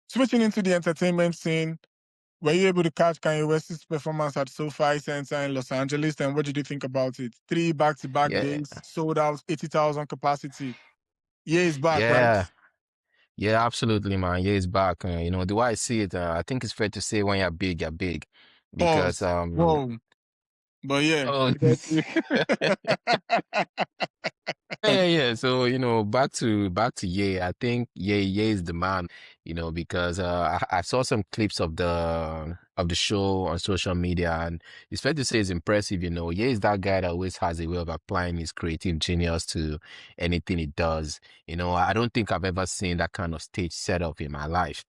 Switching into the entertainment scene, were you able to catch Kanye West's performance at SoFi Center in Los Angeles? And what did you think about it? 3 back-to-back Yeah, days, sold out, 80,000 capacity. Yeah, he's back, right? yeah, yeah, absolutely, man. Yeah, it's back. The way I see it, I think it's fair to say when you're big, because Pause. Whoa. But yeah. oh, yeah, yeah. So, back to Ye. I think Ye is the man, because I saw some clips of the show on social media, and it's fair to say it's impressive. Ye is that guy that always has a way of applying his creative genius to anything he does. I don't think I've ever seen that kind of stage setup in my life.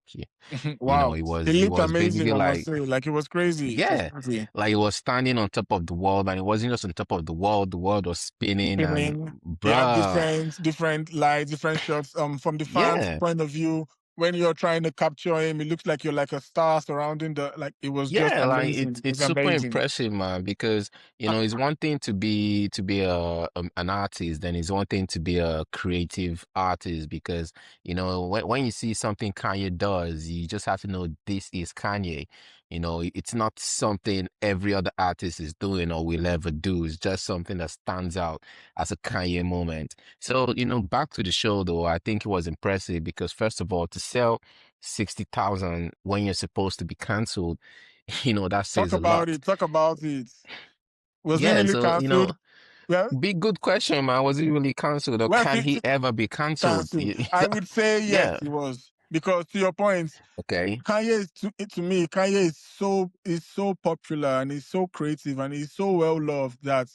Wow. It He was it looked was amazing, basically I must like, say. Like, it was crazy. It was yeah, crazy. like he was standing on top of the world, and it wasn't just on top of the world was spinning, and Spinning. He had bruh, different lights, different shots. From the fans' yeah. point of view, when you're trying to capture him, it looks like you're like a star surrounding like it was just Yeah, like amazing. it's It was it's super amazing. impressive, man, because it's one thing to be an artist, then it's one thing to be a creative artist, because when you see something Kanye does, you just have to know this is Kanye. It's not something every other artist is doing or will ever do. It's just something that stands out as a Kanye moment. So, back to the show though, I think it was impressive because first of all, to sell 60,000 when you're supposed to be canceled, that Talk says a about lot. it. Talk about it. Was he Yeah, really so, cancelled? Well, big good question, man. Was he really canceled, or well, can he ever be canceled? cancelled. I would say yes, Yeah. he was, because to your point, Okay. Kanye is to me. Kanye is so popular and he's so creative and he's so well loved that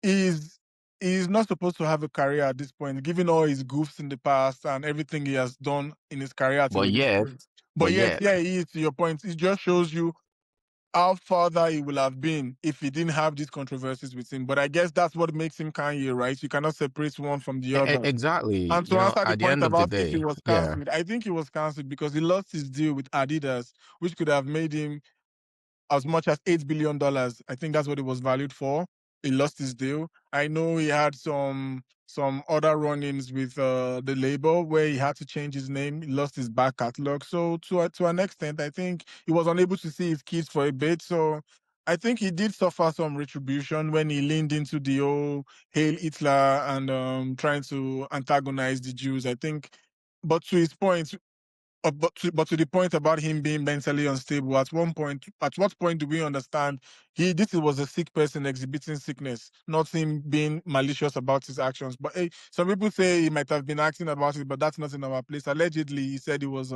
he's he's not supposed to have a career at this point, given all his goofs in the past and everything he has done in his career But till this yeah, point. But but yes, yeah, yeah, he is, to your point. It just shows you how farther he will have been if he didn't have these controversies with him. But I guess that's what makes him Kanye, right? You cannot separate one from the other. exactly. And to answer the At the point end of the about if he day, was yeah. cancelled, I think he was cancelled because he lost his deal with Adidas, which could have made him as much as $8 billion. I think that's what it was valued for. He lost his deal. I know he had some other run-ins with the label where he had to change his name. He lost his back catalog. So to an extent, I think he was unable to see his kids for a bit. So I think he did suffer some retribution when he leaned into the old Hail Hitler and trying to antagonize the Jews. I think, but to his point, but to the point about him being mentally unstable, at what point do we understand this was a sick person exhibiting sickness, not him being malicious about his actions? But hey, some people say he might have been acting about it, but that's not in our place. Allegedly, he said he was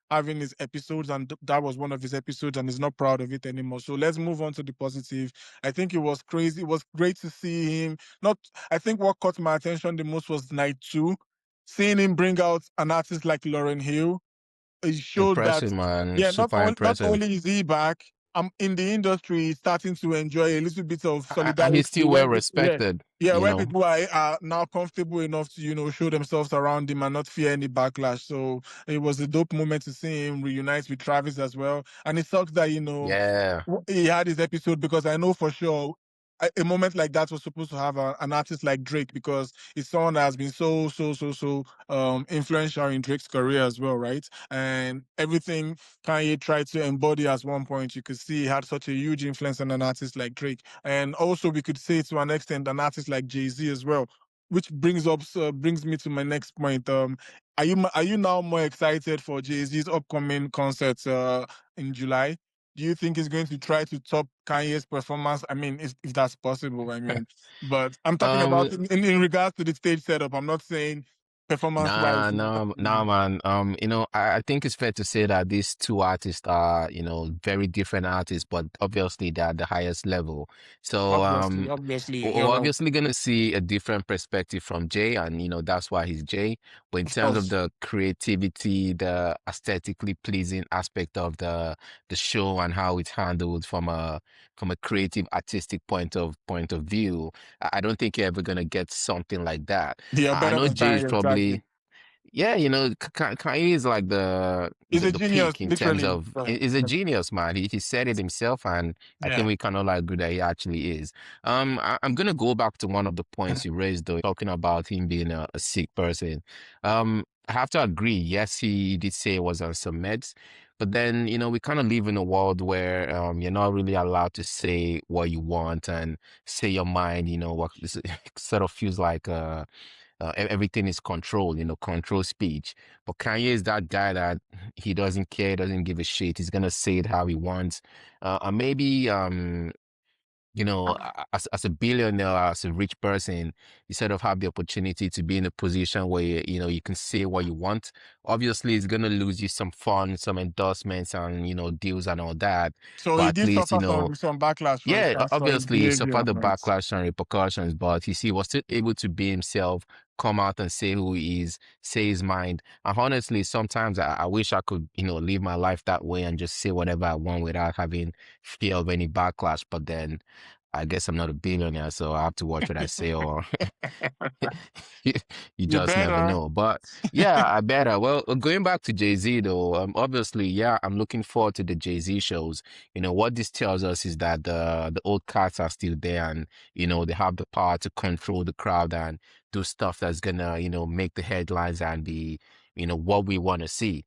having his episodes, and that was one of his episodes, and he's not proud of it anymore. So let's move on to the positive. I think it was crazy. It was great to see him. Not, I think what caught my attention the most was night two, seeing him bring out an artist like Lauren Hill. It showed that, Impressive, man. yeah, Super not impressive. only is he back, in the industry he's starting to enjoy a little bit of And he's solidarity still well when yeah, respected, yeah, you where know. people are now comfortable enough to show themselves around him and not fear any backlash. So it was a dope moment to see him reunite with Travis as well. And it sucks that Yeah. he had his episode, because I know for sure a moment like that was supposed to have an artist like Drake, because it's someone that has been so influential in Drake's career as well, right? And everything Kanye tried to embody at one point, you could see he had such a huge influence on an artist like Drake. And also we could say to an extent an artist like Jay-Z as well, which brings me to my next point. Are you now more excited for Jay-Z's upcoming concerts in July? Do you think he's going to try to top Kanye's performance? I mean, if that's possible, I mean, but I'm talking about Um, in regards to the stage setup. I'm not saying performance Nah, wise. nah, nah, man. I think it's fair to say that these two artists are, very different artists, but obviously they're at the highest level. So, Obviously, you're we're right. obviously gonna see a different perspective from Jay, and that's why he's Jay. But in Of terms of course, the creativity, the aesthetically pleasing aspect of the show and how it's handled from a creative, artistic point of view, I don't think you're ever gonna get something like that. you're I better know than Jay is Kanye. Exactly. probably, yeah, Kanye is like the He's the, a the genius, peak in terms literally. of Right. he's a genius, man. He said it himself, and I think Yeah. we can all agree that he actually is. I'm gonna go back to one of the points you raised, though, talking about him being a sick person. I have to agree. Yes, he did say it was on some meds, but then, we kind of live in a world where you're not really allowed to say what you want and say your mind, what sort of feels like everything is controlled, control speech. But Kanye is that guy that he doesn't care, doesn't give a shit. He's gonna say it how he wants. And maybe as a billionaire, as a rich person, you sort of have the opportunity to be in a position where, you can say what you want. Obviously, it's going to lose you some fun, some endorsements and, deals and all that. So But he at did least, suffer some backlash, for yeah, instance, for his obviously he behavior, suffered the right? backlash and repercussions, but he was still able to be himself, come out and say who he is, say his mind. And honestly, sometimes I wish I could, live my life that way and just say whatever I want without having fear of any backlash. But then I guess I'm not a billionaire, so I have to watch what I say, or you you You just never better. know. But yeah, I better. Well, going back to Jay-Z though, obviously, yeah, I'm looking forward to the Jay-Z shows. What this tells us is that the old cats are still there, and they have the power to control the crowd and do stuff that's gonna, make the headlines and be, what we want to see.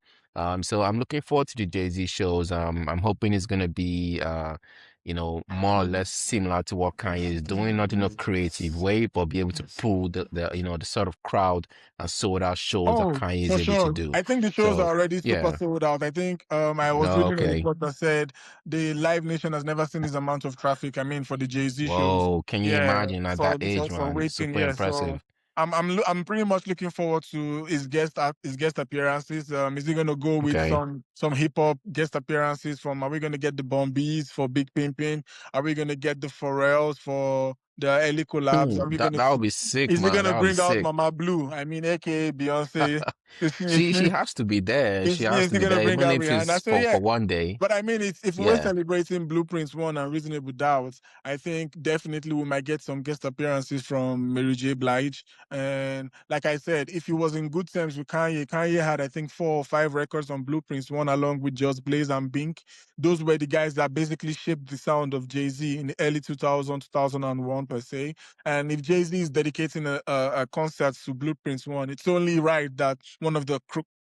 So I'm looking forward to the Jay-Z shows. I'm hoping it's gonna be more or less similar to what Kanye is doing, not in a creative way, but be able to pull the sort of crowd and sold out shows that Oh, Kanye is for able to sure. do. I think the shows are So already super yeah. sold out. I think I was No, reading a okay. report that said the Live Nation has never seen this amount of traffic. I mean, for the Jay-Z shows. Whoa, can you Yeah, imagine at that for age, for man? waiting. Super Yeah, so impressive. I'm pretty much looking forward to his guest appearances. Is he gonna go with Okay. some hip hop guest appearances from? Are we gonna get the Bombees for Big Pimpin'? Are we gonna get the Pharrells for the early collabs? Are we That gonna that would see? be sick, Is he man. gonna That would be bring out sick. Mama Blue? I mean, aka Beyonce. She has to be there. She has Is to he be gonna there, bring even out if Rihanna? it's So for yeah, one day. but I mean, if we're Yeah. celebrating Blueprints One and Reasonable Doubts, I think definitely we might get some guest appearances from Mary J. Blige. And like I said, if he was in good terms with Kanye had I think 4 or 5 records on Blueprints One, along with Just Blaze and Bink. Those were the guys that basically shaped the sound of Jay Z in the early 2000, 2001 per se. And if Jay Z is dedicating a concert to Blueprints One, it's only right that one of the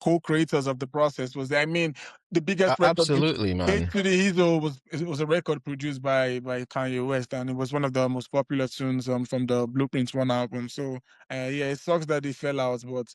co-creators of the process was there. I mean, the biggest record, Absolutely, H man. to the Hero was a record produced by Kanye West, and it was one of the most popular tunes from the Blueprints One album. So yeah, it sucks that they fell out, but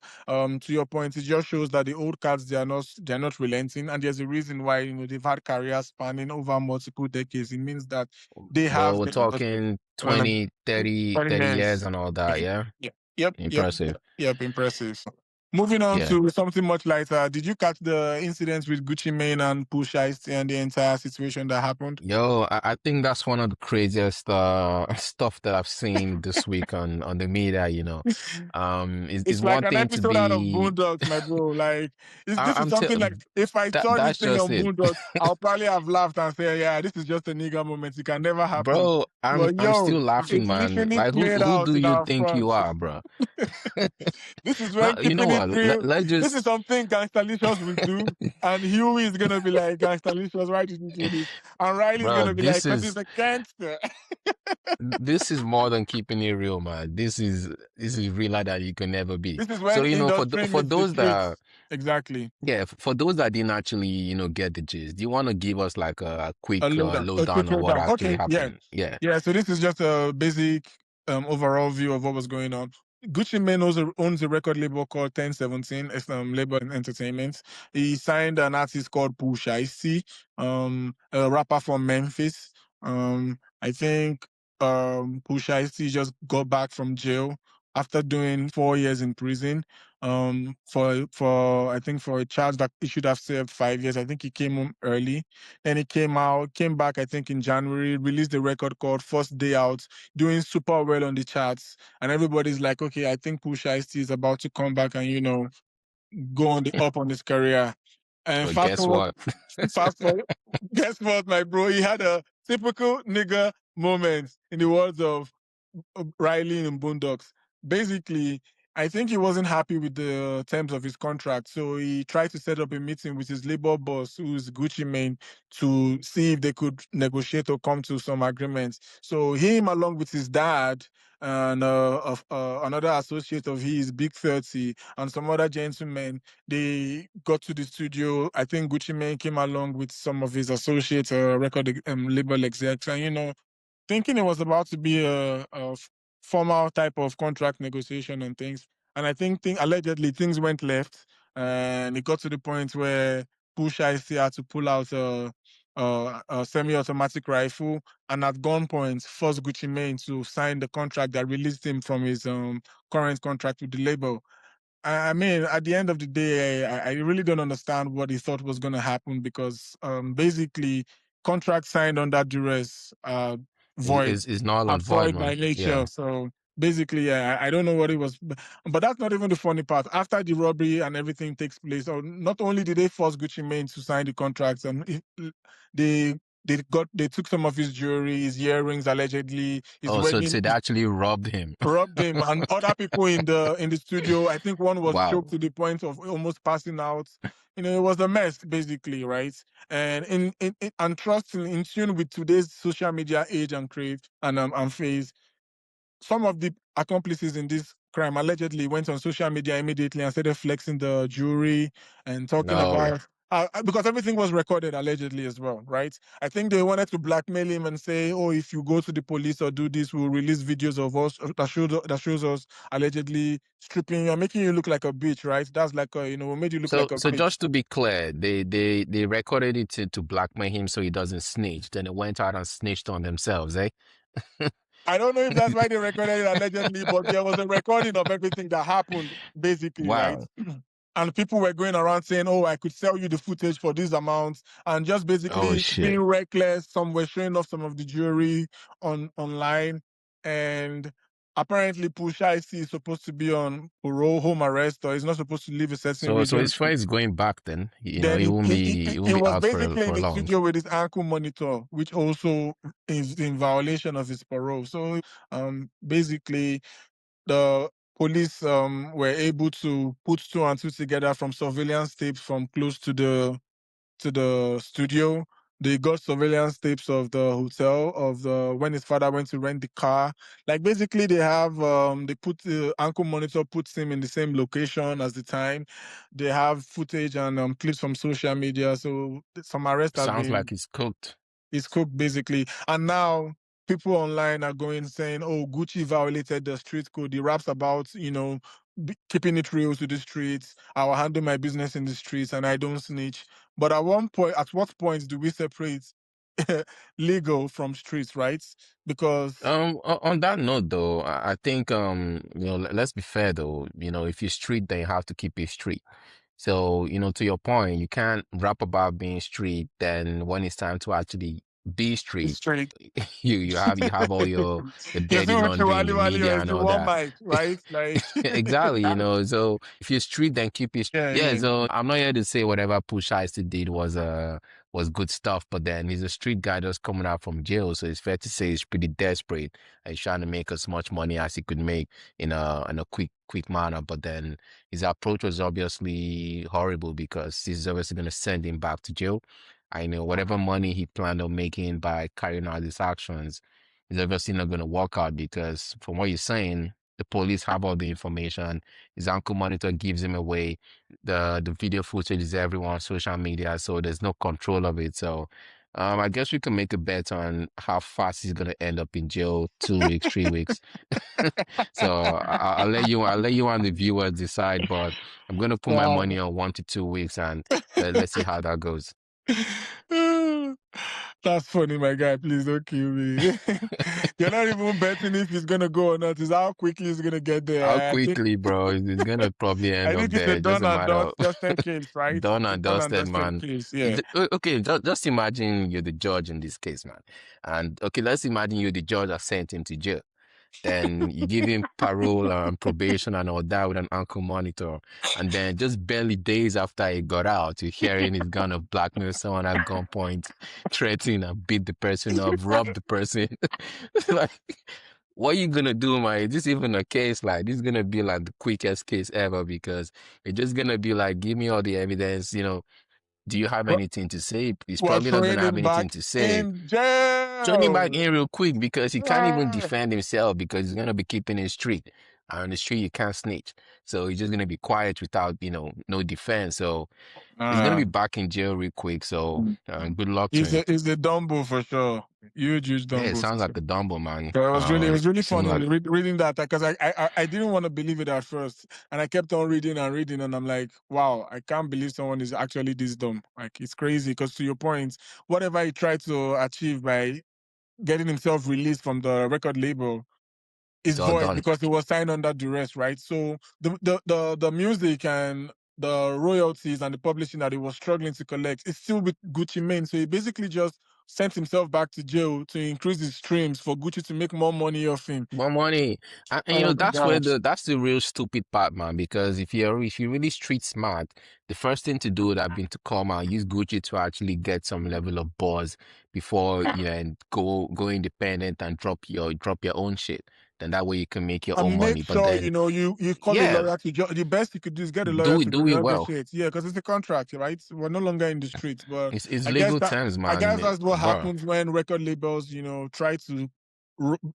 to your point, it just shows that the old cats they're not relenting, and there's a reason why they've had careers spanning over multiple decades. It means that they Well, have we're the talking um, 20, 30, 30 years experiments. and all that, yeah? Yeah. Yep. Impressive. Yep. Impressive. Moving on Yeah. to something much lighter. Did you catch the incidents with Gucci Mane and Pusha T and the entire situation that happened? Yo, I think that's one of the craziest stuff that I've seen this week on the media, It's It's like one an thing to episode out of be Boondocks, my bro. Like, I, this is I'm tell something like if I saw this that's thing just on it. Boondocks, I'll probably have laughed and say, "Yeah, this is just a nigga moment. It can never happen." Bro, I'm But I'm yo, still laughing, it's man. literally Like who played who do out in you our think you front. are, bro? This is Now, when you know keeping it what? real. Let's This is just something Gangstalicious will do. And Huey is gonna be like, Gangstalicious, why did you do this? And Riley's bro, gonna be like, because he's a gangster. this is more than keeping it real, man. This is realer than you can never be. This is So, when industry for meets the those that streets. Exactly. yeah, for those that didn't actually, get the gist, do you want to give us like a quick A lowdown quick on what rundown. actually Okay, yeah. happened? Yeah. Yeah, so this is just a basic overall view of what was going on. Gucci Mane owns a record label called 1017. It's label and entertainment. He signed an artist called Pusha T, a rapper from Memphis. I think Pusha T just got back from jail after doing 4 years in prison. For I think for a charge that he should have served 5 years. I think he came home early. Then he came back, I think in January, released a record called First Day Out, doing super well on the charts. And everybody's like, okay, I think Pusha T is about to come back and, go on the up on his career. And But guess what? fast forward, guess what, my bro? He had a typical nigga moment in the words of Riley and Boondocks. Basically, I think he wasn't happy with the terms of his contract, so he tried to set up a meeting with his labor boss, who's Gucci Mane, to see if they could negotiate or come to some agreements. So him, along with his dad and another associate of his, Big 30, and some other gentlemen, they got to the studio. I think Gucci Mane came along with some of his associates, record label execs, and thinking it was about to be a formal type of contract negotiation and things. And I think allegedly things went left, and it got to the point where Pusha still had to pull out a semi-automatic rifle and at gunpoint force Gucci Mane to sign the contract that released him from his current contract with the label. I mean, at the end of the day, I really don't understand what he thought was going to happen because basically, contract signed under duress, void, Is null are and void, void man. by nature. Yeah. So basically, yeah, I don't know what it was, but that's not even the funny part. After the robbery and everything takes place, or not only did they force Gucci Mane to sign the contracts, and they they took some of his jewelry, his earrings, allegedly, his Oh, so wedding, so they actually robbed him. robbed him and other people in the studio. I think one was choked Wow. to the point of almost passing out. It was a mess basically, right? And and trust in tune with today's social media age and crave and phase, some of the accomplices in this crime allegedly went on social media immediately and started flexing the jewelry and talking No. about because everything was recorded allegedly as well, right? I think they wanted to blackmail him and say, "Oh, if you go to the police or do this, we'll release videos of us that shows us allegedly stripping you and making you look like a bitch," right? That's like we made you look So like a so bitch. just to be clear, they recorded it to blackmail him so he doesn't snitch. Then they went out and snitched on themselves, eh? I don't know if that's why they recorded it allegedly, but there was a recording of everything that happened, basically, right? Wow. And people were going around saying, "Oh, I could sell you the footage for these amounts," and just Oh basically being shit. reckless. Some were showing off some of the jewelry online, and apparently, Pusha is supposed to be on parole, home arrest, or he's not supposed to leave a certain So region. his friend is going back then. Then He he, won't he, be he, he he won't be was out basically in for the long. studio with his ankle monitor, which also is in violation of his parole. So, basically, the police were able to put two and two together from surveillance tapes from close to the studio. They got surveillance tapes of the hotel of the when his father went to rent the car. Like basically, they put the ankle monitor puts him in the same location as the time. They have footage and clips from social media. So some arrests have Sounds like been he's cooked. is cooked basically. And now people online are going saying, "Oh, Gucci violated the street code." He raps about, keeping it real to the streets. I'll handle my business in the streets and I don't snitch. But at what point do we separate legal from streets, right? Because On that note, though, I think let's be fair, though. If you street, then you have to keep it street. So, to your point, you can't rap about being street. Then when it's time to actually be it's street, straight. you have all your You're dirty still with laundry in Wally the Wally or media is and the all one that. mic, right? Like, Exactly, so if you're street, then keep it. yeah, Yeah, yeah. so I'm not here to say whatever Push Ice did was good stuff, but then he's a street guy just coming out from jail, so it's fair to say he's pretty desperate and he's trying to make as much money as he could make in a quick manner. But then his approach was obviously horrible because this is obviously going to send him back to jail. I know whatever money he planned on making by carrying out these actions is obviously not going to work out because from what you're saying, the police have all the information. His ankle monitor gives him away. The video footage is everywhere on social media, so there's no control of it. So I guess we can make a bet on how fast he's gonna end up in jail, 2 weeks, 3 weeks. So I'll let you and the viewers decide, but I'm gonna put my Wow. money on 1 to 2 weeks and let's see how that goes. That's funny, my guy. Please don't kill me. You're not even betting if he's gonna go or not. It's how quickly he's gonna get How there. I think quickly, bro? It's gonna probably I end up think it's a there. It done doesn't and matter. dusted case, right? Done It's a and done and dusted, dusted man. case. Yeah. Okay, just imagine you're the judge in this case, man. And okay, let's imagine you're the judge that sent him to jail. Then you give him parole and probation and all that with an ankle monitor. And then just barely days after he got out, you're hearing he's gonna blackmail someone at gunpoint, threaten and beat the person up, rob the person. Like, what you gonna do, man? Is this even a case? Like, this is gonna be like the quickest case ever because it's just gonna be like, give me all the evidence. Do you have But anything to say? He's we're probably not throwing gonna have him anything back to say. in Turn him back jail. in real quick because he can't even Ah, defend himself because he's gonna be keeping his street. And on the street, you can't snitch. So he's just gonna be quiet without, no defense. So he's gonna be ah. back in jail real quick. So good luck to him. He's a Dumbo for sure. Huge Yeah, it Dumbo for sounds like sure. a Dumbo, man. So it was really Seems funny like reading that because I didn't want to believe it at first, and I kept on reading and reading, and I'm like, wow, I can't believe someone is actually this dumb. Like it's crazy. Because to your point, whatever he tried to achieve by getting himself released from the record label it's is all void done. because it was signed under duress, right? So the music and the royalties and the publishing that he was struggling to collect is still with Gucci Mane. So he basically just sent himself back to jail to increase his streams for Gucci to make more money off him. More money. And Oh my that's where gosh. that's the real stupid part, man. Because if you're really street smart, the first thing to do would have been to come out, use Gucci to actually get some level of buzz before and go independent and drop your own shit. Then that way you can make your own And make money. But sure then you call a yeah, lawyer to the best you could do is get a lawyer do to it do it well. renegotiate. Yeah, because it's a contract, right? We're no longer in the streets, but It's I guess legal that terms, I guess man, that's what bro. happens when record labels, try to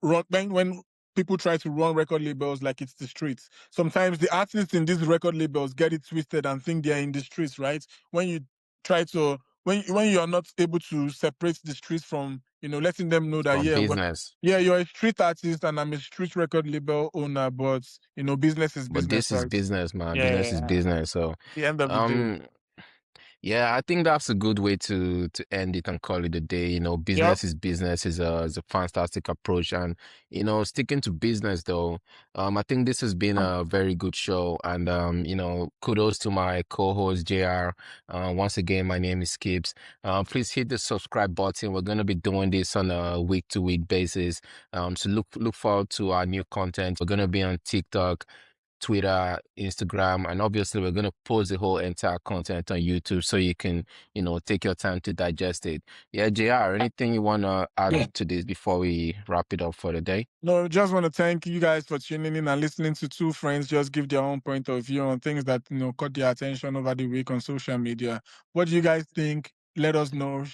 run when people try to run record labels like it's the streets. Sometimes the artists in these record labels get it twisted and think they're in the streets, right? When you try to when you are not able to separate the streets from letting them know that From yeah, business. yeah, you're a street artist and I'm a street record label owner, but business is But business, this is right? business, man. Business is Yeah. business. So At the end of the day. um yeah, I think that's a good way to end it and call it a day. Yep. Business is business is a fantastic approach, and sticking to business though. I think this has been a very good show, and kudos to my co-host JR. Once again, my name is Skips. Please hit the subscribe button. We're gonna be doing this on a week-to-week basis. So look forward to our new content. We're gonna be on TikTok, Twitter, Instagram, and obviously we're going to post the whole entire content on YouTube so you can, take your time to digest it. Yeah, JR, anything you want to add Yeah. to this before we wrap it up for the day? No, just want to thank you guys for tuning in and listening to two friends just give their own point of view on things that caught their attention over the week on social media. What do you guys think? Let us know.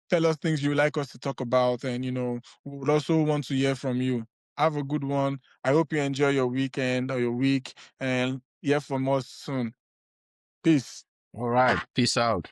Tell us things you would like us to talk about, and we would also want to hear from you. Have a good one. I hope you enjoy your weekend or your week, and hear from us soon. Peace. All right. Peace out.